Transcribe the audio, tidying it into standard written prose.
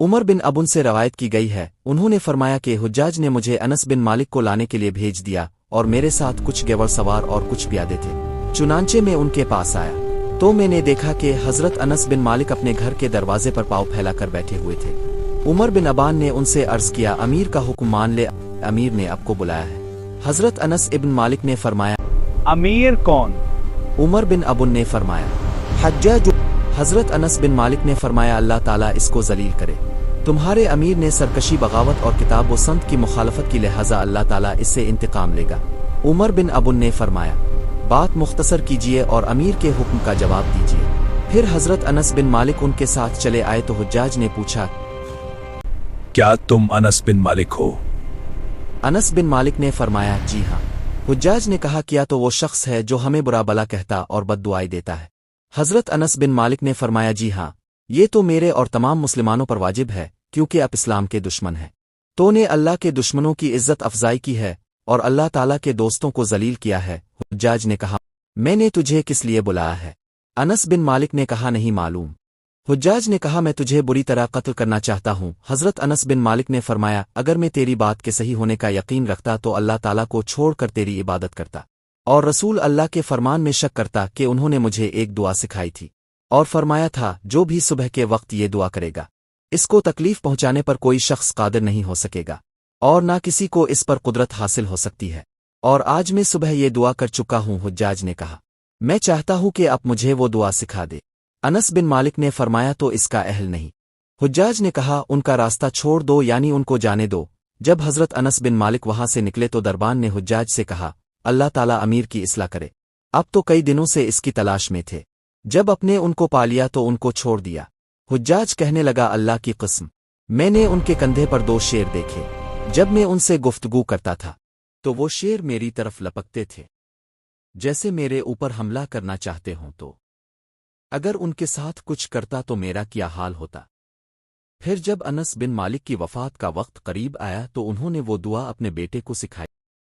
उमर बिन अबुन से रवायत की गई है, उन्होंने फरमाया कि हुज्जाज ने मुझे अनस बिन मालिक को लाने के लिए भेज दिया और मेरे साथ कुछ गेवर सवार और कुछ प्यादे थे। चुनांचे में उनके पास आया तो मैंने देखा कि हजरत अनस बिन मालिक अपने घर के दरवाजे पर पाँव फैलाकर बैठे हुए थे। उमर बिन अबान ने उनसे अर्ज किया, अमीर का हुक्म मान ले, अमीर ने आपको बुलाया है। हजरत अनस इब्न मालिक ने फरमाया, अमीर कौन? उमर बिन अबुन ने फरमाया, हज्जाज। हजरत अनस बिन मालिक ने फरमाया, अल्लाह ताला इसको जलील करे। तुम्हारे अमीर ने सरकशी, बगावत और किताब व संत की मुखालफत की, लिहाजा अल्लाह ताला इससे इंतकाम लेगा। उमर बिन अबुन ने फरमाया, बात मुख्तसर कीजिए और अमीर के हुक्म का जवाब दीजिए। फिर हजरत अनस बिन मालिक उनके साथ चले आए तो हुज्जाज ने पूछा, क्या तुम अनस बिन मालिक हो? अनस बिन मालिक ने फरमाया, जी हाँ। हुज्जाज ने कहा, किया तो वो शख्स है जो हमें बुरा भला कहता और बद्दुआई देता है। हजरत अनस बिन मालिक ने फरमाया, जी हाँ, ये तो मेरे और तमाम मुसलमानों पर वाजिब है, क्योंकि आप इस्लाम के दुश्मन हैं। तो ने अल्लाह के दुश्मनों की इज्जत अफजाई की है और अल्लाह ताला के दोस्तों को जलील किया है। हुज्जाज ने कहा, मैंने तुझे किस लिए बुलाया है? अनस बिन मालिक ने कहा, नहीं मालूम। हुज्जाज ने कहा, मैं तुझे बुरी तरह कत्ल करना चाहता हूँ। हजरत अनस बिन मालिक ने फरमाया, अगर मैं तेरी बात के सही होने का यकीन रखता तो अल्लाह ताला को छोड़कर तेरी इबादत करता, और रसूल अल्लाह के फरमान में शक करता कि उन्होंने मुझे एक दुआ सिखाई थी और फरमाया था, जो भी सुबह के वक्त ये दुआ करेगा, इसको तकलीफ पहुंचाने पर कोई शख्स कादिर नहीं हो सकेगा और ना किसी को इस पर कुदरत हासिल हो सकती है, और आज मैं सुबह ये दुआ कर चुका हूँ। हुज्जाज ने कहा, मैं चाहता हूँ कि आप मुझे वो दुआ सिखा दे। अनस बिन मालिक ने फरमाया, तो इसका अहल नहीं। हुज्जाज ने कहा, उनका रास्ता छोड़ दो, यानी उनको जाने दो। जब हजरत अनस बिन मालिक वहां से निकले तो दरबान ने हुज्जाज से कहा, अल्लाह ताला अमीर की इस्लाह करे, अब तो कई दिनों से इसकी तलाश में थे, जब अपने उनको पा लिया तो उनको छोड़ दिया। हुज्जाज कहने लगा, अल्लाह की कसम, मैंने उनके कंधे पर 2 शेर देखे। जब मैं उनसे गुफ्तगू करता था तो वो शेर मेरी तरफ लपकते थे, जैसे मेरे ऊपर हमला करना चाहते हों। तो अगर उनके साथ कुछ करता तो मेरा क्या हाल होता? फिर जब अनस बिन मालिक की वफात का वक्त करीब आया तो उन्होंने वो दुआ अपने बेटे को सिखाई।